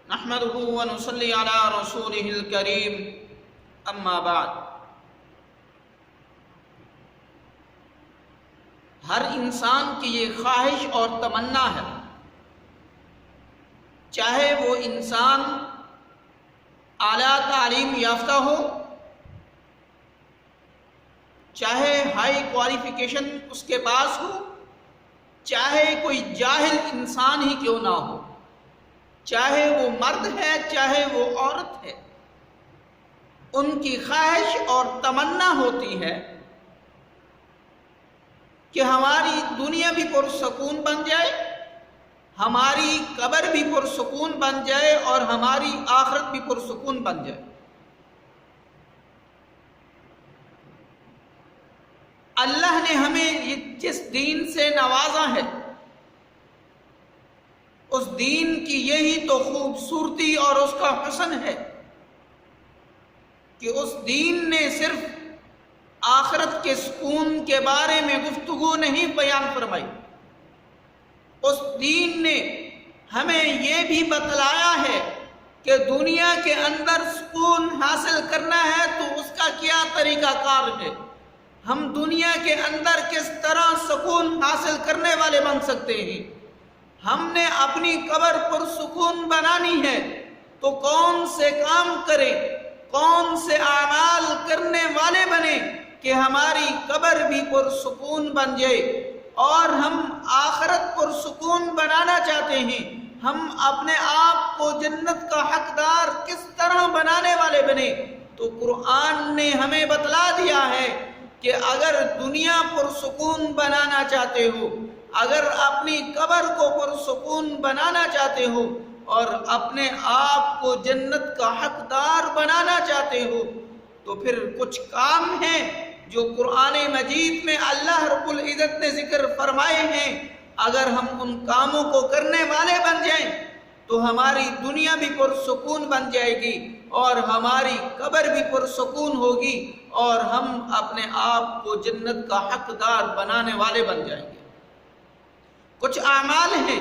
نحمده ونصلي على رسوله الكريم اما بعد۔ ہر انسان کی یہ خواہش اور تمنا ہے، چاہے وہ انسان اعلیٰ تعلیم یافتہ ہو، چاہے ہائی کوالیفیکیشن اس کے پاس ہو، چاہے کوئی جاہل انسان ہی کیوں نہ ہو، چاہے وہ مرد ہے چاہے وہ عورت ہے، ان کی خواہش اور تمنا ہوتی ہے کہ ہماری دنیا بھی پرسکون بن جائے، ہماری قبر بھی پرسکون بن جائے اور ہماری آخرت بھی پرسکون بن جائے۔ اللہ نے ہمیں جس دین سے نوازا ہے، اس دین کی یہی تو خوبصورتی اور اس کا حسن ہے کہ اس دین نے صرف آخرت کے سکون کے بارے میں گفتگو نہیں بیان فرمائی، اس دین نے ہمیں یہ بھی بتلایا ہے کہ دنیا کے اندر سکون حاصل کرنا ہے تو اس کا کیا طریقہ کار ہے، ہم دنیا کے اندر کس طرح سکون حاصل کرنے والے بن سکتے ہیں۔ ہم نے اپنی قبر پر سکون بنانی ہے تو کون سے کام کریں، کون سے اعمال کرنے والے بنے کہ ہماری قبر بھی پرسکون بن جائے، اور ہم آخرت پرسکون بنانا چاہتے ہیں، ہم اپنے آپ کو جنت کا حقدار کس طرح بنانے والے بنے۔ تو قرآن نے ہمیں بتلا دیا ہے کہ اگر دنیا پرسکون بنانا چاہتے ہو، اگر اپنی قبر کو پرسکون بنانا چاہتے ہو اور اپنے آپ کو جنت کا حقدار بنانا چاہتے ہو، تو پھر کچھ کام ہیں جو قرآن مجید میں اللہ رب العزت نے ذکر فرمائے ہیں، اگر ہم ان کاموں کو کرنے والے بن جائیں تو ہماری دنیا بھی پرسکون بن جائے گی اور ہماری قبر بھی پرسکون ہوگی اور ہم اپنے آپ کو جنت کا حقدار بنانے والے بن جائیں گے۔ کچھ اعمال ہیں،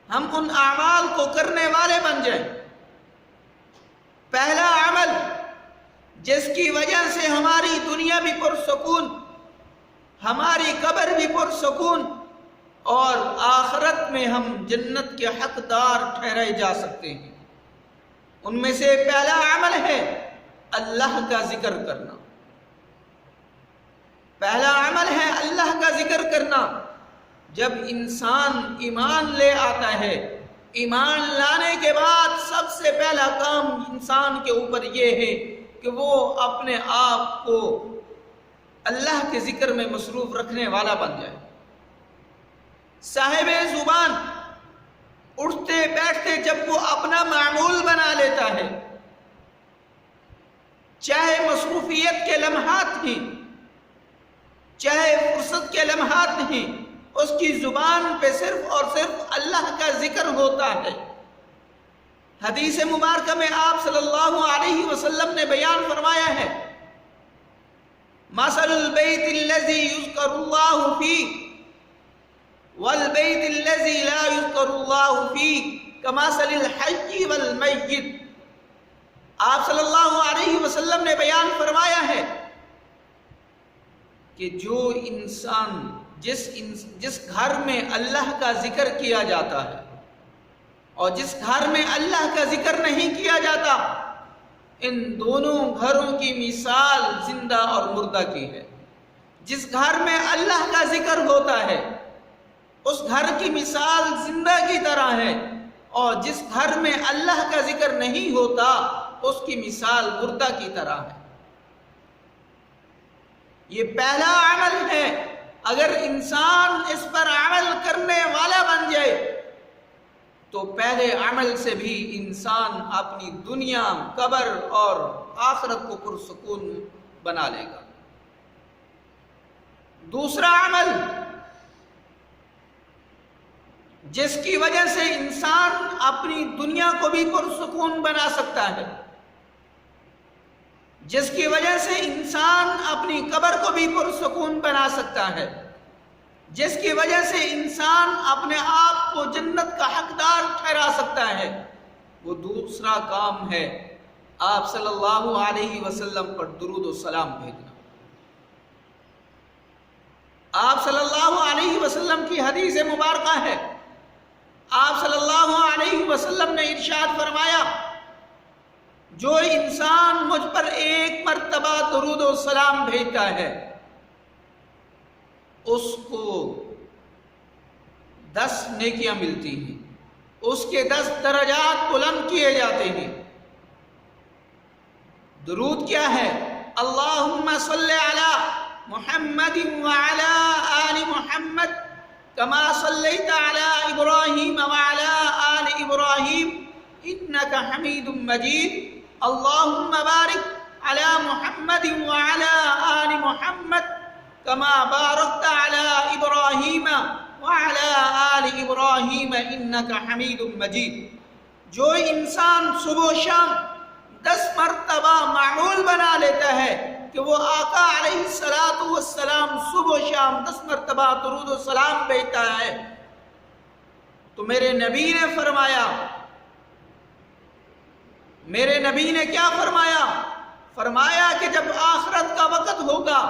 ہم ان اعمال کو کرنے والے بن جائیں۔ پہلا عمل جس کی وجہ سے ہماری دنیا بھی پرسکون، ہماری قبر بھی پرسکون اور آخرت میں ہم جنت کے حقدار ٹھہرائے جا سکتے ہیں، ان میں سے پہلا عمل ہے اللہ کا ذکر کرنا۔ پہلا عمل ہے اللہ کا ذکر کرنا۔ جب انسان ایمان لے آتا ہے، ایمان لانے کے بعد سب سے پہلا کام انسان کے اوپر یہ ہے کہ وہ اپنے آپ کو اللہ کے ذکر میں مصروف رکھنے والا بن جائے۔ صاحب زبان اٹھتے بیٹھتے جب وہ اپنا معمول بنا لیتا ہے، چاہے مصروفیت کے لمحات ہیں چاہے فرصت کے لمحات ہیں، اس کی زبان پہ صرف اور صرف اللہ کا ذکر ہوتا ہے۔ حدیث مبارکہ میں آپ صلی اللہ علیہ وسلم نے بیان فرمایا ہے، مثل البیت الذی یذکر اللہ فیہ والبیت الذی لا یذکر اللہ فیہ کمثل الحی والمیت۔ آپ صلی اللہ علیہ وسلم نے بیان فرمایا ہے کہ جو انسان جس گھر میں اللہ کا ذکر کیا جاتا ہے اور جس گھر میں اللہ کا ذکر نہیں کیا جاتا، ان دونوں گھروں کی مثال زندہ اور مردہ کی ہے۔ جس گھر میں اللہ کا ذکر ہوتا ہے اس گھر کی مثال زندہ کی طرح ہے، اور جس گھر میں اللہ کا ذکر نہیں ہوتا اس کی مثال مردہ کی طرح ہے۔ یہ پہلا عمل ہے، اگر انسان اس پر عمل کرنے والا بن جائے تو پہلے عمل سے بھی انسان اپنی دنیا، قبر اور آخرت کو پرسکون بنا لے گا۔ دوسرا عمل جس کی وجہ سے انسان اپنی دنیا کو بھی پرسکون بنا سکتا ہے، جس کی وجہ سے انسان اپنی قبر کو بھی پرسکون بنا سکتا ہے، جس کی وجہ سے انسان اپنے آپ کو جنت کا حقدار ٹھہرا سکتا ہے، وہ دوسرا کام ہے آپ صلی اللہ علیہ وسلم پر درود و سلام بھیجنا۔ آپ صلی اللہ علیہ وسلم کی حدیث مبارکہ ہے، آپ صلی اللہ علیہ وسلم نے ارشاد فرمایا، جو انسان مجھ پر ایک مرتبہ درود و سلام بھیجتا ہے اس کو 10 نیکیاں ملتی ہیں، اس کے 10 درجات بلند کیے جاتے ہیں۔ درود کیا ہے؟ اللہم صلی علی محمد وعلی آل محمد کما صلیت علی ابراہیم وعلی آل ابراہیم انک حمید مجید، اللہم بارک علی محمد وعلی آل محمد کما بارکت علی ابراہیم وعلی آل ابراہیم انک حمید مجید۔ جو انسان صبح و شام 10 مرتبہ معمول بنا لیتا ہے کہ وہ آقا علیہ السلام صبح و شام 10 مرتبہ درود و سلام بھیجتا ہے، تو میرے نبی نے فرمایا، میرے نبی نے کیا فرمایا؟ فرمایا کہ جب آخرت کا وقت ہوگا،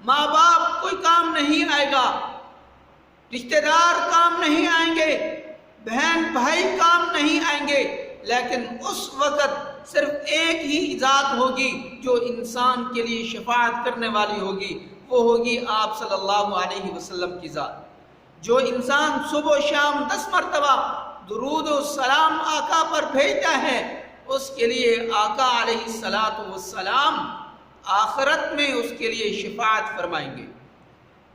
ماں باپ کوئی کام نہیں آئے گا، رشتہ دار کام نہیں آئیں گے، بہن بھائی کام نہیں آئیں گے، لیکن اس وقت صرف ایک ہی ذات ہوگی جو انسان کے لیے شفاعت کرنے والی ہوگی، وہ ہوگی آپ صلی اللہ علیہ وسلم کی ذات۔ جو انسان صبح و شام 10 مرتبہ درود و سلام آقا پر بھیجتا ہے، اس کے لیے آقا علیہ السلام آخرت میں اس کے لیے شفاعت فرمائیں گے،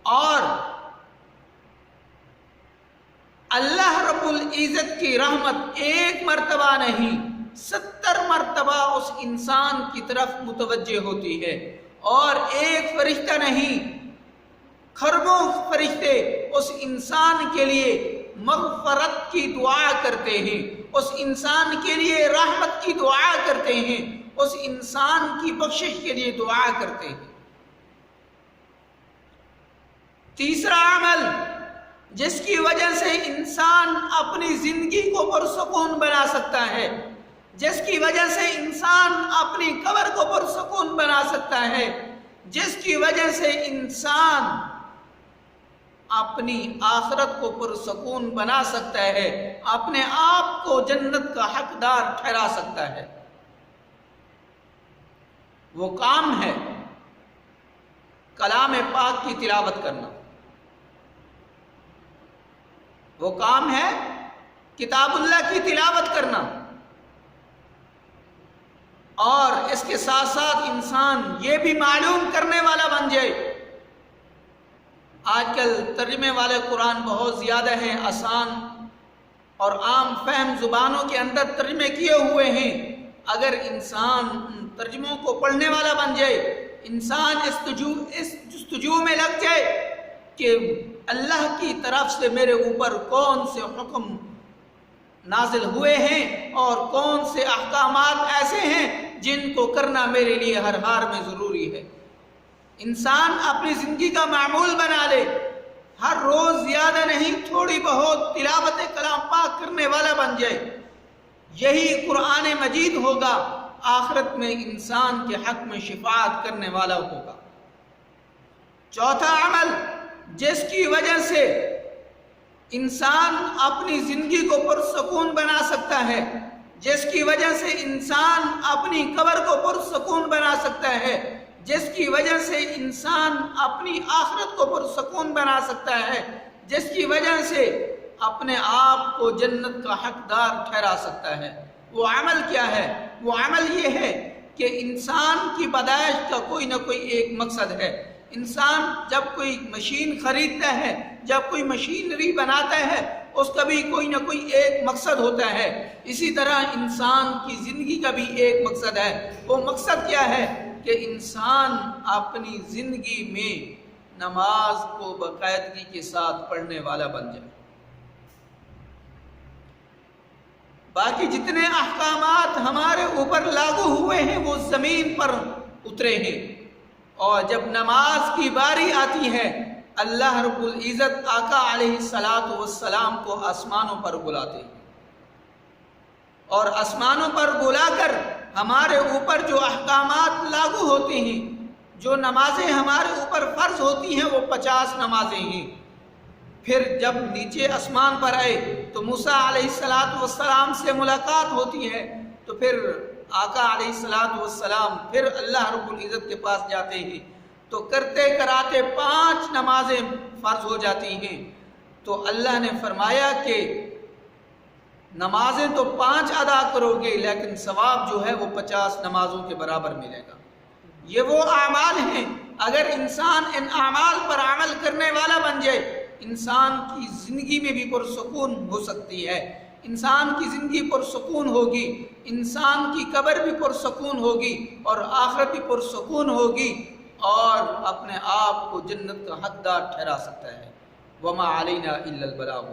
اور اللہ رب العزت کی رحمت ایک مرتبہ نہیں 70 مرتبہ اس انسان کی طرف متوجہ ہوتی ہے، اور ایک فرشتہ نہیں خربوں فرشتے اس انسان کے لیے مغفرت کی دعا کرتے ہیں، اس انسان کے لیے رحمت کی دعا کرتے ہیں، اس انسان کی بخشش کے لیے دعا کرتے ہیں۔ تیسرا عمل جس کی وجہ سے انسان اپنی زندگی کو پرسکون بنا سکتا ہے، جس کی وجہ سے انسان اپنی قبر کو پرسکون بنا سکتا ہے، جس کی وجہ سے انسان اپنی آخرت کو پرسکون بنا سکتا ہے، اپنے آپ کو جنت کا حقدار ٹھہرا سکتا ہے، وہ کام ہے کلام پاک کی تلاوت کرنا، وہ کام ہے کتاب اللہ کی تلاوت کرنا، اور اس کے ساتھ ساتھ انسان یہ بھی معلوم کرنے والا بن جائے۔ آج کل ترجمے والے قرآن بہت زیادہ ہیں، آسان اور عام فہم زبانوں کے اندر ترجمے کیے ہوئے ہیں۔ اگر انسان ان ترجموں کو پڑھنے والا بن جائے، انسان اس جستجو میں لگ جائے کہ اللہ کی طرف سے میرے اوپر کون سے حکم نازل ہوئے ہیں اور کون سے احکامات ایسے ہیں جن کو کرنا میرے لیے ہر حال میں ضروری ہے، انسان اپنی زندگی کا معمول بنا لے، ہر روز زیادہ نہیں تھوڑی بہت تلاوت کلام پاک کرنے والا بن جائے، یہی قرآن مجید ہوگا آخرت میں انسان کے حق میں شفاعت کرنے والا ہوگا۔ چوتھا عمل جس کی وجہ سے انسان اپنی زندگی کو پرسکون بنا سکتا ہے، جس کی وجہ سے انسان اپنی قبر کو پرسکون بنا سکتا ہے، جس کی وجہ سے انسان اپنی آخرت کو پرسکون بنا سکتا ہے، جس کی وجہ سے اپنے آپ کو جنت کا حقدار ٹھہرا سکتا ہے، وہ عمل کیا ہے؟ وہ عمل یہ ہے کہ انسان کی پیدائش کا کوئی نہ کوئی ایک مقصد ہے۔ انسان جب کوئی مشین خریدتا ہے، جب کوئی مشینری بناتا ہے، اس کا بھی کوئی نہ کوئی ایک مقصد ہوتا ہے۔ اسی طرح انسان کی زندگی کا بھی ایک مقصد ہے۔ وہ مقصد کیا ہے؟ کہ انسان اپنی زندگی میں نماز کو باقاعدگی کے ساتھ پڑھنے والا بن جائے۔ باقی جتنے احکامات ہمارے اوپر لاگو ہوئے ہیں وہ زمین پر اترے ہیں، اور جب نماز کی باری آتی ہے اللہ رب العزت آقا علیہ السلام کو آسمانوں پر بلاتے ہیں، اور آسمانوں پر بلا کر ہمارے اوپر جو احکامات لاگو ہوتے ہیں، جو نمازیں ہمارے اوپر فرض ہوتی ہیں، وہ 50 نمازیں ہیں۔ پھر جب نیچے آسمان پر آئے تو موسیٰ علیہ السلام سے ملاقات ہوتی ہے، تو پھر آقا علیہ السلام پھر اللہ رب العزت کے پاس جاتے ہیں، تو کرتے کراتے 5 نمازیں فرض ہو جاتی ہیں۔ تو اللہ نے فرمایا کہ نمازیں تو 5 ادا کرو گے، لیکن ثواب جو ہے وہ 50 نمازوں کے برابر ملے گا۔ یہ وہ اعمال ہیں، اگر انسان ان اعمال پر عمل کرنے والا بن جائے، انسان کی زندگی میں بھی پرسکون ہو سکتی ہے، انسان کی زندگی پرسکون ہوگی، انسان کی قبر بھی پرسکون ہوگی اور آخرت بھی پرسکون ہوگی، اور اپنے آپ کو جنت کا حقدار ٹھہرا سکتا ہے۔ وما علینا الا البلاغ۔